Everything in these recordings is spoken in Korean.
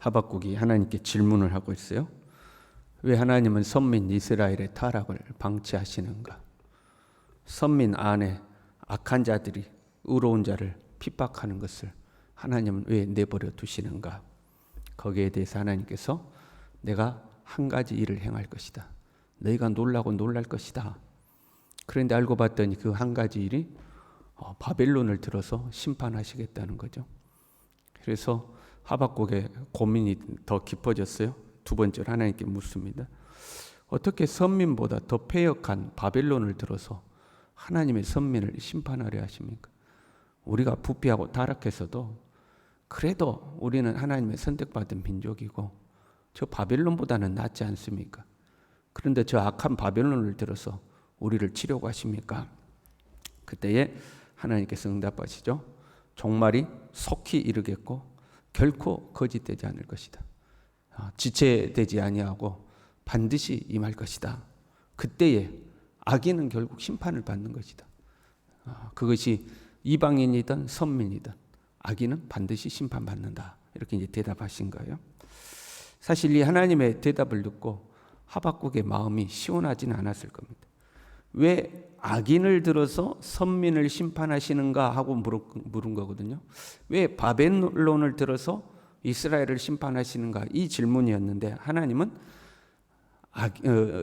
하박국이 하나님께 질문을 하고 있어요. 왜 하나님은 선민 이스라엘의 타락을 방치하시는가? 선민 안에 악한 자들이 의로운 자를 핍박하는 것을 하나님은 왜 내버려 두시는가? 거기에 대해서 하나님께서 내가 한 가지 일을 행할 것이다. 너희가 놀라고 놀랄 것이다. 그런데 알고 봤더니 그 한 가지 일이 바벨론을 들어서 심판하시겠다는 거죠. 그래서 하박국의 고민이 더 깊어졌어요. 두 번째로 하나님께 묻습니다. 어떻게 선민보다 더 패역한 바벨론을 들어서 하나님의 선민을 심판하려 하십니까? 우리가 부패하고 타락해서도 그래도 우리는 하나님의 선택받은 민족이고 저 바벨론보다는 낫지 않습니까? 그런데 저 악한 바벨론을 들어서 우리를 치려고 하십니까? 그때에 하나님께서 응답하시죠. 종말이 속히 이르겠고 결코 거짓되지 않을 것이다. 지체되지 아니하고 반드시 임할 것이다. 그때에 악인은 결국 심판을 받는 것이다. 그것이 이방인이든 선민이든 악인은 반드시 심판받는다. 이렇게 이제 대답하신 거예요. 사실 이 하나님의 대답을 듣고 하박국의 마음이 시원하지는 않았을 겁니다. 왜 악인을 들어서 선민을 심판하시는가 하고 물은 거거든요. 왜 바벨론을 들어서 이스라엘을 심판하시는가? 이 질문이었는데 하나님은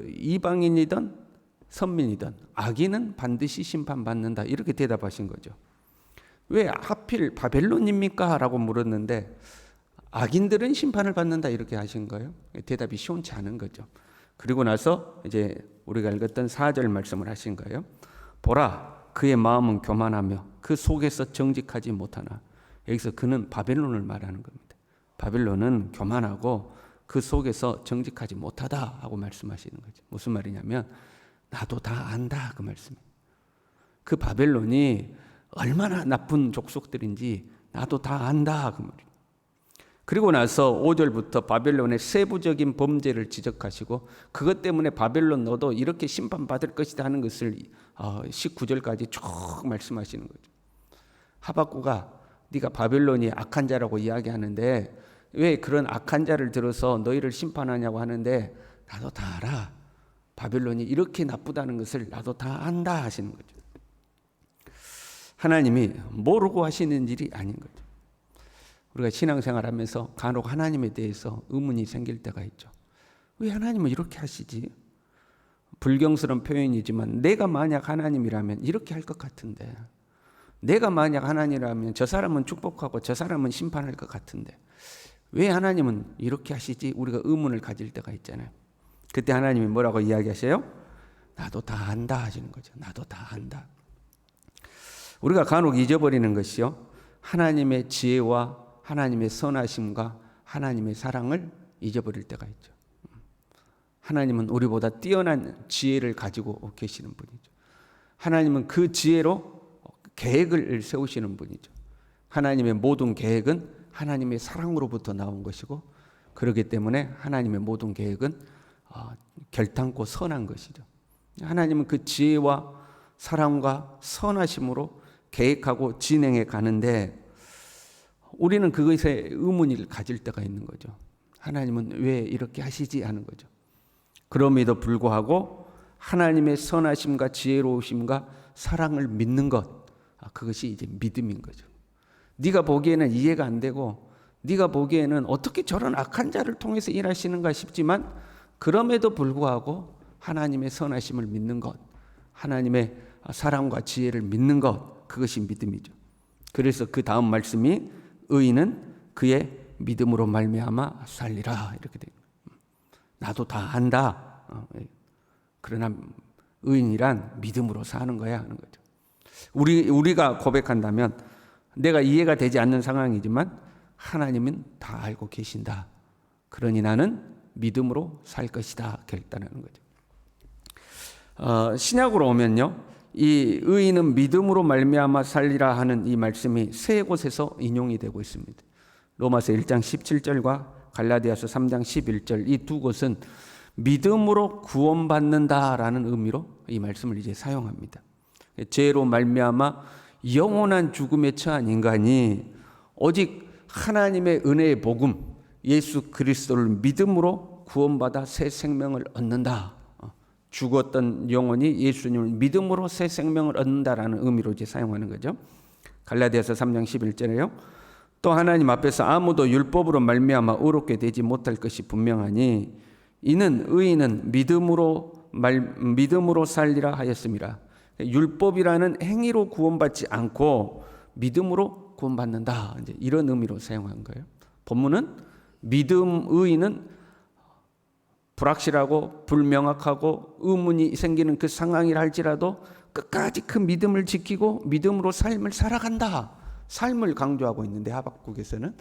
이방인이든 선민이든 악인은 반드시 심판받는다. 이렇게 대답하신 거죠. 왜 하필 바벨론입니까? 라고 물었는데 악인들은 심판을 받는다 이렇게 하신 거예요. 대답이 시원치 않은 거죠. 그리고 나서 이제 우리가 읽었던 4절 말씀을 하신 거예요. 보라, 그의 마음은 교만하며 그 속에서 정직하지 못하나. 여기서 그는 바벨론을 말하는 겁니다. 바벨론은 교만하고 그 속에서 정직하지 못하다 하고 말씀하시는 거죠. 무슨 말이냐면 나도 다 안다 그 말씀이에요. 그 바벨론이 얼마나 나쁜 족속들인지 나도 다 안다 그 말이에요. 그리고 나서 5절부터 바벨론의 세부적인 범죄를 지적하시고 그것 때문에 바벨론 너도 이렇게 심판받을 것이다 하는 것을 19절까지 쭉 말씀하시는 거죠. 하박국아, 네가 바벨론이 악한 자라고 이야기하는데 왜 그런 악한 자를 들어서 너희를 심판하냐고 하는데 나도 다 알아. 바벨론이 이렇게 나쁘다는 것을 나도 다 안다 하시는 거죠. 하나님이 모르고 하시는 일이 아닌 거죠. 우리가 신앙생활하면서 간혹 하나님에 대해서 의문이 생길 때가 있죠. 왜 하나님은 이렇게 하시지? 불경스러운 표현이지만 내가 만약 하나님이라면 이렇게 할 것 같은데, 내가 만약 하나님이라면 저 사람은 축복하고 저 사람은 심판할 것 같은데 왜 하나님은 이렇게 하시지? 우리가 의문을 가질 때가 있잖아요. 그때 하나님이 뭐라고 이야기하세요? 나도 다 안다 하시는 거죠. 나도 다 안다. 우리가 간혹 잊어버리는 것이요, 하나님의 지혜와 하나님의 선하심과 하나님의 사랑을 잊어버릴 때가 있죠. 하나님은 우리보다 뛰어난 지혜를 가지고 계시는 분이죠. 하나님은 그 지혜로 계획을 세우시는 분이죠. 하나님의 모든 계획은 하나님의 사랑으로부터 나온 것이고 그렇기 때문에 하나님의 모든 계획은 결탄코 선한 것이죠. 하나님은 그 지혜와 사랑과 선하심으로 계획하고 진행해 가는데 우리는 그것에 의문을 가질 때가 있는 거죠. 하나님은 왜 이렇게 하시지 하는 거죠. 그럼에도 불구하고 하나님의 선하심과 지혜로우심과 사랑을 믿는 것, 그것이 이제 믿음인 거죠. 네가 보기에는 이해가 안 되고 네가 보기에는 어떻게 저런 악한 자를 통해서 일하시는가 싶지만 그럼에도 불구하고 하나님의 선하심을 믿는 것, 하나님의 사랑과 지혜를 믿는 것, 그것이 믿음이죠. 그래서 그 다음 말씀이 의인은 그의 믿음으로 말미암아 살리라 이렇게 돼요. 나도 다 안다. 그러나 의인이란 믿음으로 사는 거야 하는 거죠. 우리가 고백한다면 내가 이해가 되지 않는 상황이지만 하나님은 다 알고 계신다. 그러니 나는 믿음으로 살 것이다 결단하는 거죠. 신약으로 오면요, 이 의인은 믿음으로 말미암아 살리라 하는 이 말씀이 세 곳에서 인용이 되고 있습니다. 로마서 1장 17절과 갈라디아서 3장 11절 이 두 곳은 믿음으로 구원받는다라는 의미로 이 말씀을 이제 사용합니다. 죄로 말미암아 영원한 죽음에 처한 인간이 오직 하나님의 은혜의 복음, 예수 그리스도를 믿음으로 구원받아 새 생명을 얻는다. 죽었던 영혼이 예수님을 믿음으로 새 생명을 얻는다라는 의미로 이제 사용하는 거죠. 갈라디아서 3장 11절에요. 또 하나님 앞에서 아무도 율법으로 말미암아 의롭게 되지 못할 것이 분명하니 이는 의인은 믿음으로 살리라 하였습니다. 율법이라는 행위로 구원받지 않고 믿음으로 구원받는다. 이제 이런 의미로 사용한 거예요. 본문은 믿음 의인은 불확실하고 불명확하고 의문이 생기는 그 상황이라 할지라도 끝까지 그 믿음을 지키고 믿음으로 삶을 살아간다. 삶을 강조하고 있는데 하박국에서는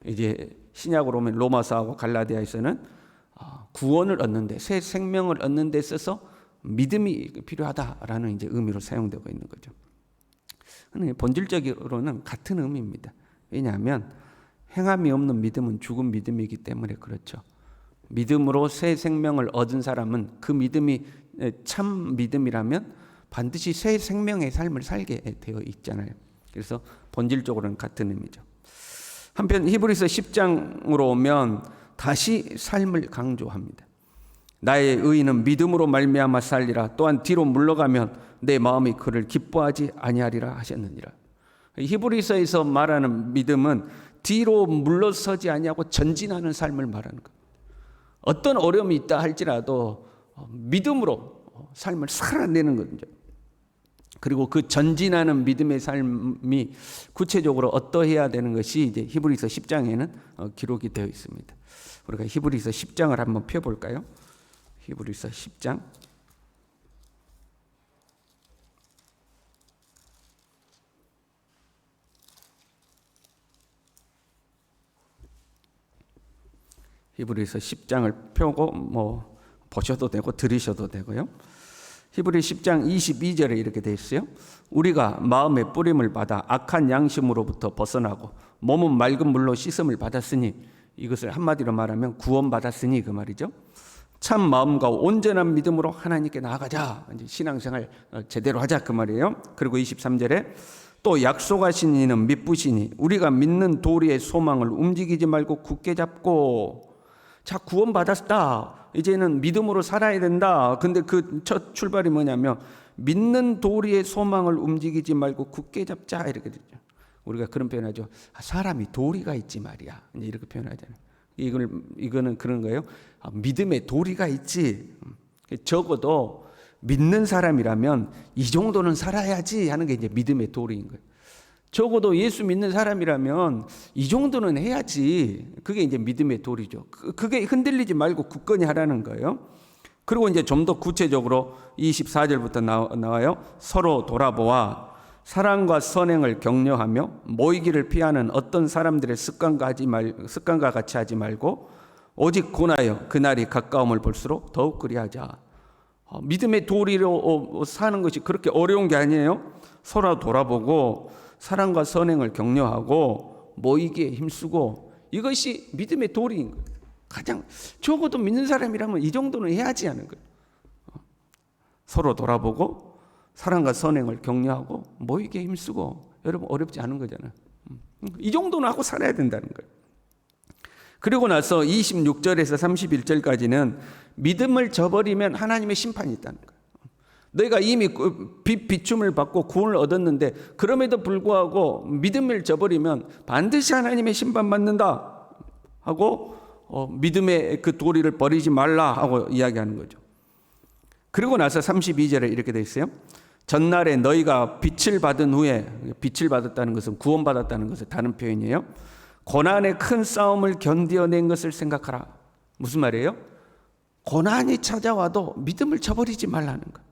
이제 신약으로 오면 로마서하고 갈라디아에서는 구원을 얻는데 새 생명을 얻는 데 있어서 믿음이 필요하다라는 이제 의미로 사용되고 있는 거죠. 본질적으로는 같은 의미입니다. 왜냐하면 행함이 없는 믿음은 죽은 믿음이기 때문에 그렇죠. 믿음으로 새 생명을 얻은 사람은 그 믿음이 참 믿음이라면 반드시 새 생명의 삶을 살게 되어 있잖아요. 그래서 본질적으로는 같은 의미죠. 한편 히브리서 10장으로 오면 다시 삶을 강조합니다. 나의 의인은 믿음으로 말미암아 살리라. 또한 뒤로 물러가면 내 마음이 그를 기뻐하지 아니하리라 하셨느니라. 히브리서에서 말하는 믿음은 뒤로 물러서지 아니하고 전진하는 삶을 말하는 거예요. 어떤 어려움이 있다 할지라도 믿음으로 삶을 살아내는 거죠. 그리고 그 전진하는 믿음의 삶이 구체적으로 어떠해야 되는 것이 이제 히브리서 10장에는 기록이 되어 있습니다. 우리가 히브리서 10장을 한번 펴볼까요? 히브리서 10장. 히브리서 10장을 펴고 보셔도 되고 들으셔도 되고요. 히브리 10장 22절에 이렇게 되어 있어요. 우리가 마음의 뿌림을 받아 악한 양심으로부터 벗어나고 몸은 맑은 물로 씻음을 받았으니, 이것을 한마디로 말하면 구원받았으니 그 말이죠. 참 마음과 온전한 믿음으로 하나님께 나아가자. 이제 신앙생활 제대로 하자 그 말이에요. 그리고 23절에 또 약속하신 이는 믿으시니 우리가 믿는 도리의 소망을 움직이지 말고 굳게 잡고. 자, 구원받았다. 이제는 믿음으로 살아야 된다. 근데 그 첫 출발이 뭐냐면 믿는 도리의 소망을 움직이지 말고 굳게 잡자 이렇게 되죠. 우리가 그런 표현하죠. 사람이 도리가 있지 말이야. 이제 이렇게 표현하잖아요. 이거는 그런 거예요. 믿음의 도리가 있지. 적어도 믿는 사람이라면 이 정도는 살아야지 하는 게 이제 믿음의 도리인 거예요. 적어도 예수 믿는 사람이라면 이 정도는 해야지. 그게 이제 믿음의 도리죠. 그게 흔들리지 말고 굳건히 하라는 거예요. 그리고 이제 좀 더 구체적으로 24절부터 나와요. 서로 돌아보아 사랑과 선행을 격려하며 모이기를 피하는 어떤 사람들의 습관과 같이 하지 말고 오직 권하여 그날이 가까움을 볼수록 더욱 그리하자. 믿음의 도리로 사는 것이 그렇게 어려운 게 아니에요. 서로 돌아보고 사랑과 선행을 격려하고 모이기에 힘쓰고, 이것이 믿음의 도리인 거예요. 가장 적어도 믿는 사람이라면 이 정도는 해야지 하는 거예요. 서로 돌아보고 사랑과 선행을 격려하고 모이기에 힘쓰고. 여러분 어렵지 않은 거잖아요. 이 정도는 하고 살아야 된다는 거예요. 그리고 나서 26절에서 31절까지는 믿음을 저버리면 하나님의 심판이 있다는 거예요. 너희가 이미 비춤을 받고 구원을 얻었는데 그럼에도 불구하고 믿음을 저버리면 반드시 하나님의 심판받는다 하고 믿음의 그 도리를 버리지 말라 하고 이야기하는 거죠. 그리고 나서 32절에 이렇게 되어 있어요. 전날에 너희가 빛을 받은 후에, 빛을 받았다는 것은 구원받았다는 것을 다른 표현이에요. 고난의 큰 싸움을 견뎌낸 것을 생각하라. 무슨 말이에요? 고난이 찾아와도 믿음을 저버리지 말라는 거예요.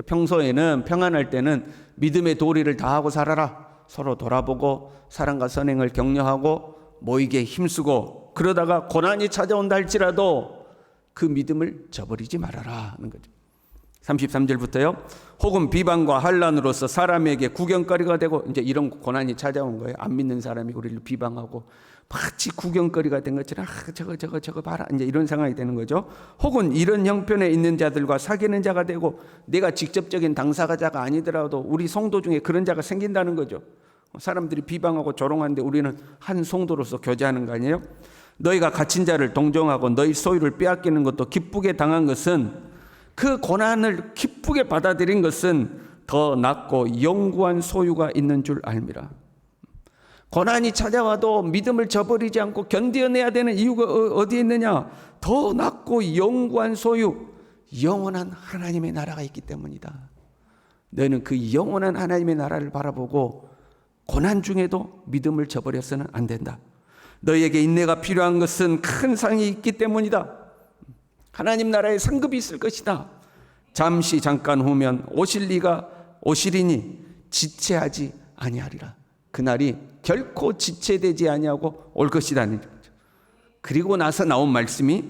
평소에는 평안할 때는 믿음의 도리를 다하고 살아라. 서로 돌아보고 사랑과 선행을 격려하고 모이게 힘쓰고, 그러다가 고난이 찾아온다 할지라도 그 믿음을 저버리지 말아라 하는 거죠. 33절부터요. 혹은 비방과 환난으로서 사람에게 구경거리가 되고, 이제 이런 고난이 찾아온 거예요. 안 믿는 사람이 우리를 비방하고 마치 구경거리가 된 것처럼 저거 봐라, 이제 이런 상황이 되는 거죠. 혹은 이런 형편에 있는 자들과 사귀는 자가 되고, 내가 직접적인 당사자가 아니더라도 우리 성도 중에 그런 자가 생긴다는 거죠. 사람들이 비방하고 조롱하는데 우리는 한 성도로서 교제하는 거 아니에요? 너희가 갇힌 자를 동정하고 너희 소유를 빼앗기는 것도 기쁘게 당한 것은, 그 고난을 기쁘게 받아들인 것은 더 낫고 영구한 소유가 있는 줄 알미라. 고난이 찾아와도 믿음을 저버리지 않고 견뎌내야 되는 이유가 어디에 있느냐? 더 낫고 영구한 소유, 영원한 하나님의 나라가 있기 때문이다. 너희는 그 영원한 하나님의 나라를 바라보고 고난 중에도 믿음을 저버려서는 안 된다. 너희에게 인내가 필요한 것은 큰 상이 있기 때문이다. 하나님 나라에 상급이 있을 것이다. 잠시 잠깐 후면 오시리니 지체하지 아니하리라. 그날이 결코 지체되지 아니하고 올 것이라는 거죠. 그리고 나서 나온 말씀이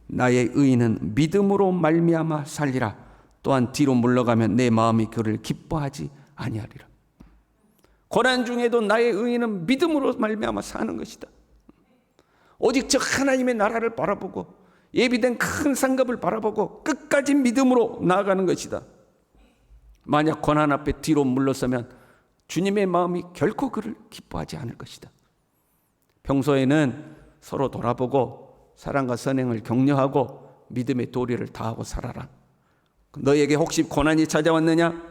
나의 의인은 믿음으로 말미암아 살리라. 또한 뒤로 물러가면 내 마음이 그를 기뻐하지 아니하리라. 고난 중에도 나의 의인은 믿음으로 말미암아 사는 것이다. 오직 저 하나님의 나라를 바라보고 예비된 큰 상급을 바라보고 끝까지 믿음으로 나아가는 것이다. 만약 고난 앞에 뒤로 물러서면 주님의 마음이 결코 그를 기뻐하지 않을 것이다. 평소에는 서로 돌아보고 사랑과 선행을 격려하고 믿음의 도리를 다하고 살아라. 너에게 혹시 고난이 찾아왔느냐?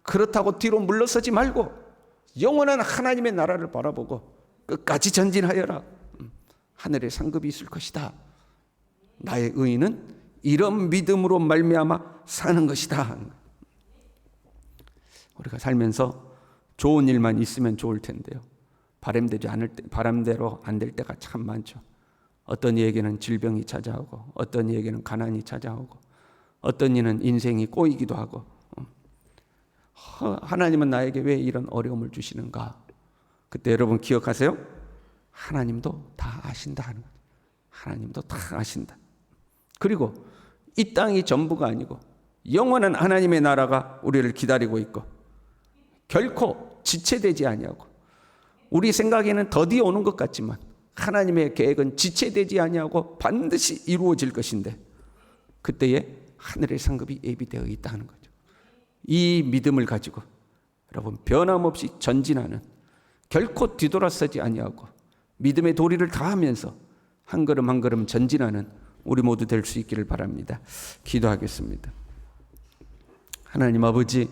그렇다고 뒤로 물러서지 말고 영원한 하나님의 나라를 바라보고 끝까지 전진하여라. 하늘의 상급이 있을 것이다. 나의 의인은 이런 믿음으로 말미암아 사는 것이다. 우리가 살면서 좋은 일만 있으면 좋을 텐데요, 바람대로 안 될 때가 참 많죠. 어떤 이에게는 질병이 찾아오고, 어떤 이에게는 가난이 찾아오고, 어떤 이는 인생이 꼬이기도 하고, 하나님은 나에게 왜 이런 어려움을 주시는가? 그때 여러분 기억하세요? 하나님도 다 아신다 하는 거예요. 하나님도 다 아신다. 그리고 이 땅이 전부가 아니고 영원한 하나님의 나라가 우리를 기다리고 있고, 결코 지체되지 아니하고, 우리 생각에는 더디 오는 것 같지만 하나님의 계획은 지체되지 아니하고 반드시 이루어질 것인데, 그때에 하늘의 상급이 예비되어 있다 하는 거죠. 이 믿음을 가지고 여러분 변함없이 전진하는, 결코 뒤돌아서지 아니하고 믿음의 도리를 다하면서 한 걸음 한 걸음 전진하는 우리 모두 될 수 있기를 바랍니다. 기도하겠습니다. 하나님 아버지,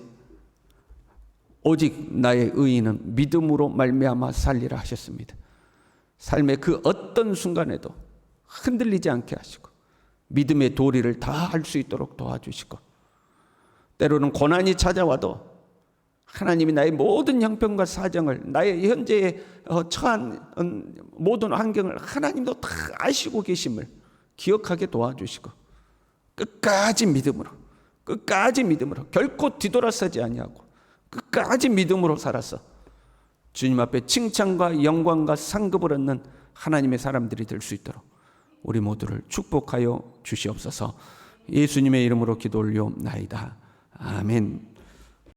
오직 나의 의인은 믿음으로 말미암아 살리라 하셨습니다. 삶의 그 어떤 순간에도 흔들리지 않게 하시고 믿음의 도리를 다 할 수 있도록 도와주시고, 때로는 고난이 찾아와도 하나님이 나의 모든 형편과 사정을, 나의 현재에 처한 모든 환경을 하나님도 다 아시고 계심을 기억하게 도와주시고, 끝까지 믿음으로 결코 뒤돌아서지 아니하고 끝까지 믿음으로 살아서 주님 앞에 칭찬과 영광과 상급을 얻는 하나님의 사람들이 될 수 있도록 우리 모두를 축복하여 주시옵소서. 예수님의 이름으로 기도 올려옵나이다. 아멘.